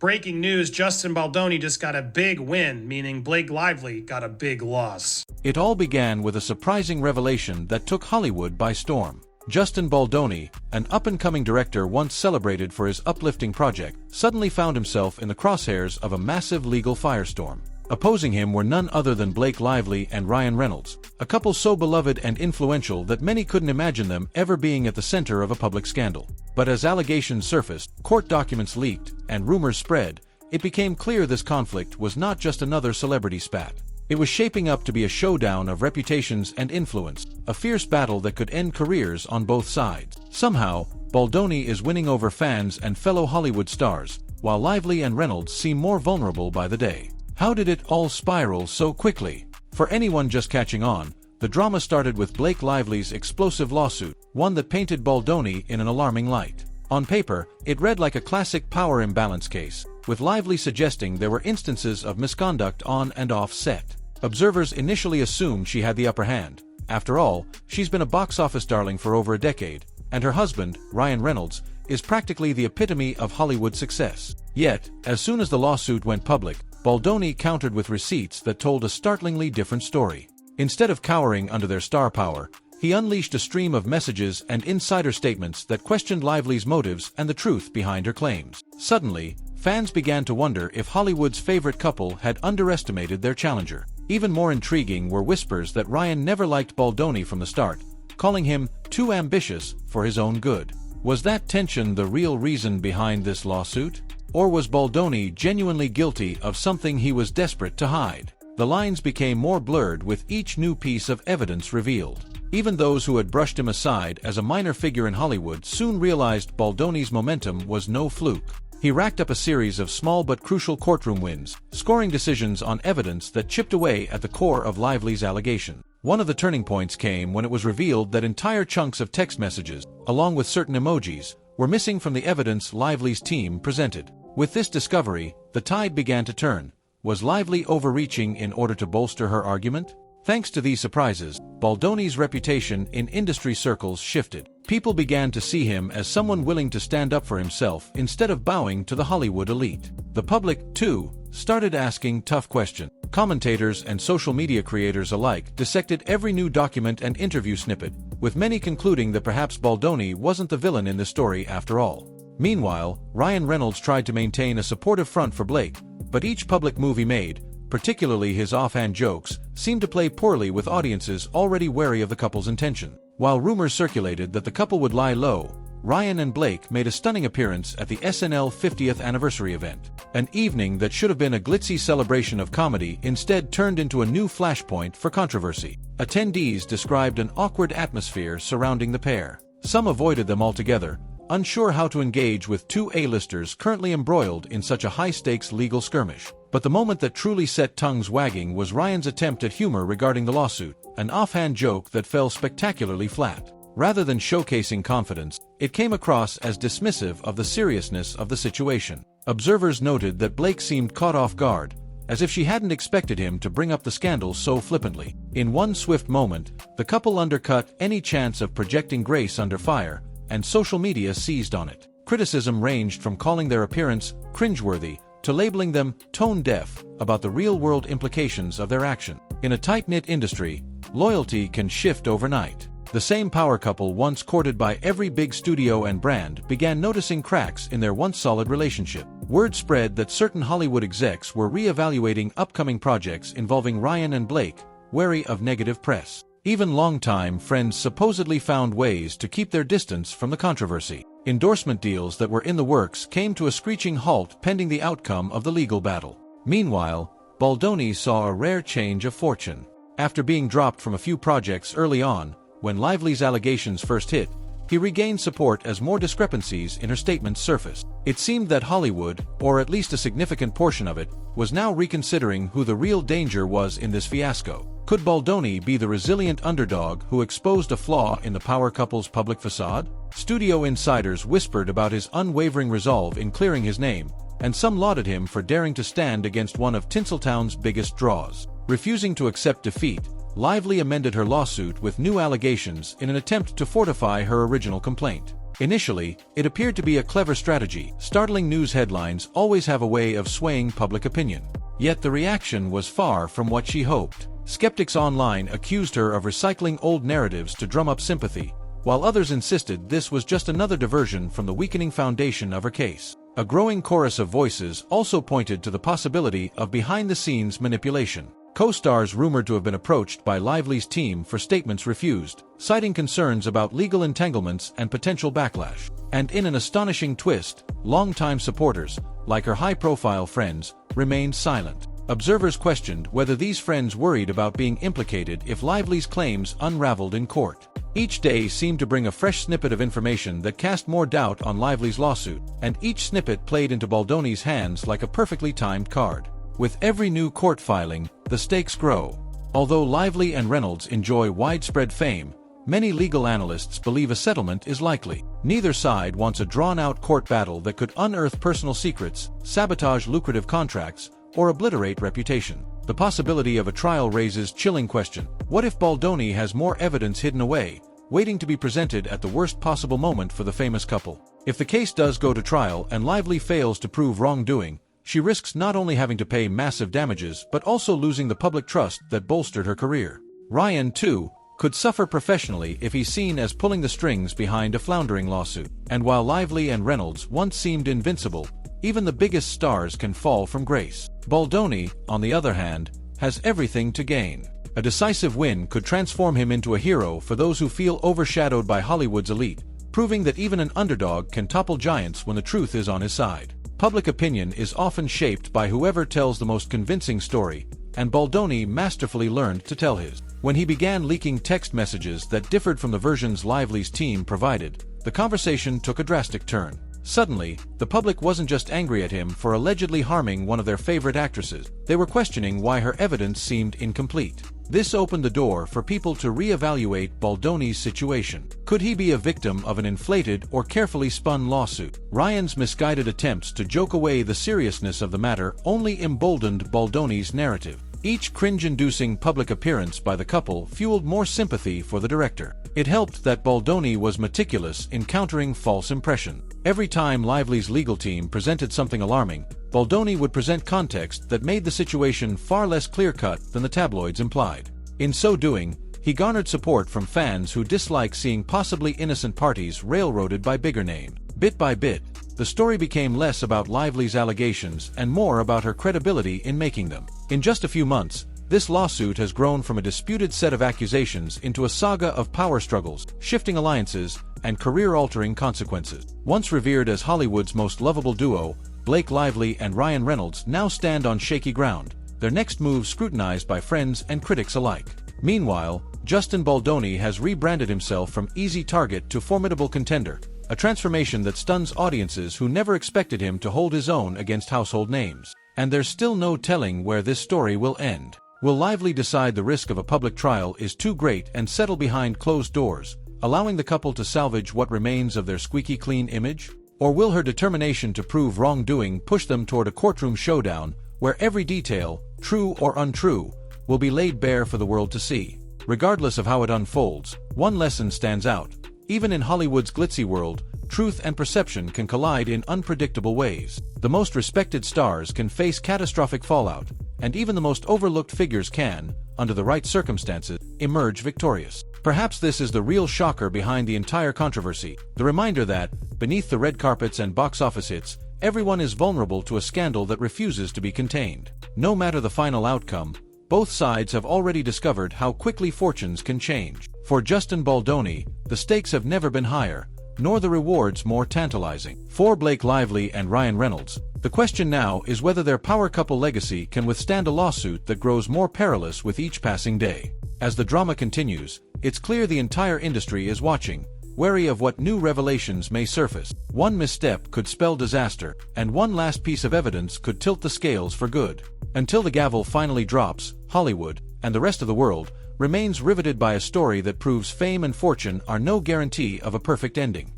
Breaking news, Justin Baldoni just got a big win, meaning Blake Lively got a big loss. It all began with a surprising revelation that took Hollywood by storm. Justin Baldoni, an up-and-coming director once celebrated for his uplifting project, suddenly found himself in the crosshairs of a massive legal firestorm. Opposing him were none other than Blake Lively and Ryan Reynolds, a couple so beloved and influential that many couldn't imagine them ever being at the center of a public scandal. But as allegations surfaced, court documents leaked, and rumors spread, it became clear this conflict was not just another celebrity spat. It was shaping up to be a showdown of reputations and influence, a fierce battle that could end careers on both sides. Somehow, Baldoni is winning over fans and fellow Hollywood stars, while Lively and Reynolds seem more vulnerable by the day. How did it all spiral so quickly? For anyone just catching on, the drama started with Blake Lively's explosive lawsuit, one that painted Baldoni in an alarming light. On paper, it read like a classic power imbalance case, with Lively suggesting there were instances of misconduct on and off set. Observers initially assumed she had the upper hand. After all, she's been a box office darling for over a decade, and her husband, Ryan Reynolds, is practically the epitome of Hollywood success. Yet, as soon as the lawsuit went public, Baldoni countered with receipts that told a startlingly different story. Instead of cowering under their star power, he unleashed a stream of messages and insider statements that questioned Lively's motives and the truth behind her claims. Suddenly, fans began to wonder if Hollywood's favorite couple had underestimated their challenger. Even more intriguing were whispers that Ryan never liked Baldoni from the start, calling him too ambitious for his own good. Was that tension the real reason behind this lawsuit? Or was Baldoni genuinely guilty of something he was desperate to hide? The lines became more blurred with each new piece of evidence revealed. Even those who had brushed him aside as a minor figure in Hollywood soon realized Baldoni's momentum was no fluke. He racked up a series of small but crucial courtroom wins, scoring decisions on evidence that chipped away at the core of Lively's allegation. One of the turning points came when it was revealed that entire chunks of text messages, along with certain emojis, were missing from the evidence Lively's team presented. With this discovery, the tide began to turn. Was Lively overreaching in order to bolster her argument? Thanks to these surprises, Baldoni's reputation in industry circles shifted. People began to see him as someone willing to stand up for himself instead of bowing to the Hollywood elite. The public, too, started asking tough questions. Commentators and social media creators alike dissected every new document and interview snippet, with many concluding that perhaps Baldoni wasn't the villain in this story after all. Meanwhile, Ryan Reynolds tried to maintain a supportive front for Blake, but each public move he made, particularly his offhand jokes, seemed to play poorly with audiences already wary of the couple's intention. While rumors circulated that the couple would lie low, Ryan and Blake made a stunning appearance at the SNL 50th anniversary event. An evening that should have been a glitzy celebration of comedy instead turned into a new flashpoint for controversy. Attendees described an awkward atmosphere surrounding the pair. Some avoided them altogether, unsure how to engage with two A-listers currently embroiled in such a high-stakes legal skirmish. But the moment that truly set tongues wagging was Ryan's attempt at humor regarding the lawsuit, an offhand joke that fell spectacularly flat. Rather than showcasing confidence, it came across as dismissive of the seriousness of the situation. Observers noted that Blake seemed caught off guard, as if she hadn't expected him to bring up the scandal so flippantly. In one swift moment, the couple undercut any chance of projecting grace under fire, and social media seized on it. Criticism ranged from calling their appearance cringeworthy to labeling them tone-deaf about the real-world implications of their action. In a tight-knit industry, loyalty can shift overnight. The same power couple once courted by every big studio and brand began noticing cracks in their once solid relationship. Word spread that certain Hollywood execs were re-evaluating upcoming projects involving Ryan and Blake, wary of negative press. Even longtime friends supposedly found ways to keep their distance from the controversy. Endorsement deals that were in the works came to a screeching halt pending the outcome of the legal battle. Meanwhile, Baldoni saw a rare change of fortune. After being dropped from a few projects early on, when Lively's allegations first hit, he regained support as more discrepancies in her statements surfaced. It seemed that Hollywood, or at least a significant portion of it, was now reconsidering who the real danger was in this fiasco. Could Baldoni be the resilient underdog who exposed a flaw in the power couple's public facade? Studio insiders whispered about his unwavering resolve in clearing his name, and some lauded him for daring to stand against one of Tinseltown's biggest draws. Refusing to accept defeat, Lively amended her lawsuit with new allegations in an attempt to fortify her original complaint. Initially, it appeared to be a clever strategy. Startling news headlines always have a way of swaying public opinion. Yet the reaction was far from what she hoped. Skeptics online accused her of recycling old narratives to drum up sympathy, while others insisted this was just another diversion from the weakening foundation of her case. A growing chorus of voices also pointed to the possibility of behind-the-scenes manipulation. Co-stars rumored to have been approached by Lively's team for statements refused, citing concerns about legal entanglements and potential backlash. And in an astonishing twist, longtime supporters, like her high-profile friends, remained silent. Observers questioned whether these friends worried about being implicated if Lively's claims unraveled in court. Each day seemed to bring a fresh snippet of information that cast more doubt on Lively's lawsuit, and each snippet played into Baldoni's hands like a perfectly timed card. With every new court filing, the stakes grow. Although Lively and Reynolds enjoy widespread fame, many legal analysts believe a settlement is likely. Neither side wants a drawn-out court battle that could unearth personal secrets, sabotage lucrative contracts, or obliterate reputation. The possibility of a trial raises chilling question. What if Baldoni has more evidence hidden away, waiting to be presented at the worst possible moment for the famous couple? If the case does go to trial and Lively fails to prove wrongdoing, she risks not only having to pay massive damages but also losing the public trust that bolstered her career. Ryan, too, could suffer professionally if he's seen as pulling the strings behind a floundering lawsuit. And while Lively and Reynolds once seemed invincible, even the biggest stars can fall from grace. Baldoni, on the other hand, has everything to gain. A decisive win could transform him into a hero for those who feel overshadowed by Hollywood's elite, proving that even an underdog can topple giants when the truth is on his side. Public opinion is often shaped by whoever tells the most convincing story, and Baldoni masterfully learned to tell his. When he began leaking text messages that differed from the versions Lively's team provided, the conversation took a drastic turn. Suddenly, the public wasn't just angry at him for allegedly harming one of their favorite actresses. They were questioning why her evidence seemed incomplete. This opened the door for people to re-evaluate Baldoni's situation. Could he be a victim of an inflated or carefully spun lawsuit? Ryan's misguided attempts to joke away the seriousness of the matter only emboldened Baldoni's narrative. Each cringe-inducing public appearance by the couple fueled more sympathy for the director. It helped that Baldoni was meticulous in countering false impressions. Every time Lively's legal team presented something alarming, Baldoni would present context that made the situation far less clear-cut than the tabloids implied. In so doing, he garnered support from fans who dislike seeing possibly innocent parties railroaded by bigger names. Bit by bit, the story became less about Lively's allegations and more about her credibility in making them. In just a few months, this lawsuit has grown from a disputed set of accusations into a saga of power struggles, shifting alliances, and career-altering consequences. Once revered as Hollywood's most lovable duo, Blake Lively and Ryan Reynolds now stand on shaky ground, their next move scrutinized by friends and critics alike. Meanwhile, Justin Baldoni has rebranded himself from easy target to formidable contender, a transformation that stuns audiences who never expected him to hold his own against household names. And there's still no telling where this story will end. Will Lively decide the risk of a public trial is too great and settle behind closed doors, allowing the couple to salvage what remains of their squeaky clean image? Or will her determination to prove wrongdoing push them toward a courtroom showdown where every detail, true or untrue, will be laid bare for the world to see? Regardless of how it unfolds, one lesson stands out. Even in Hollywood's glitzy world, truth and perception can collide in unpredictable ways. The most respected stars can face catastrophic fallout, and even the most overlooked figures can, under the right circumstances, emerge victorious. Perhaps this is the real shocker behind the entire controversy, the reminder that, beneath the red carpets and box office hits, everyone is vulnerable to a scandal that refuses to be contained. No matter the final outcome, both sides have already discovered how quickly fortunes can change. For Justin Baldoni, the stakes have never been higher, nor the rewards more tantalizing. For Blake Lively and Ryan Reynolds, the question now is whether their power couple legacy can withstand a lawsuit that grows more perilous with each passing day. As the drama continues, it's clear the entire industry is watching, wary of what new revelations may surface. One misstep could spell disaster, and one last piece of evidence could tilt the scales for good. Until the gavel finally drops, Hollywood, and the rest of the world, remains riveted by a story that proves fame and fortune are no guarantee of a perfect ending.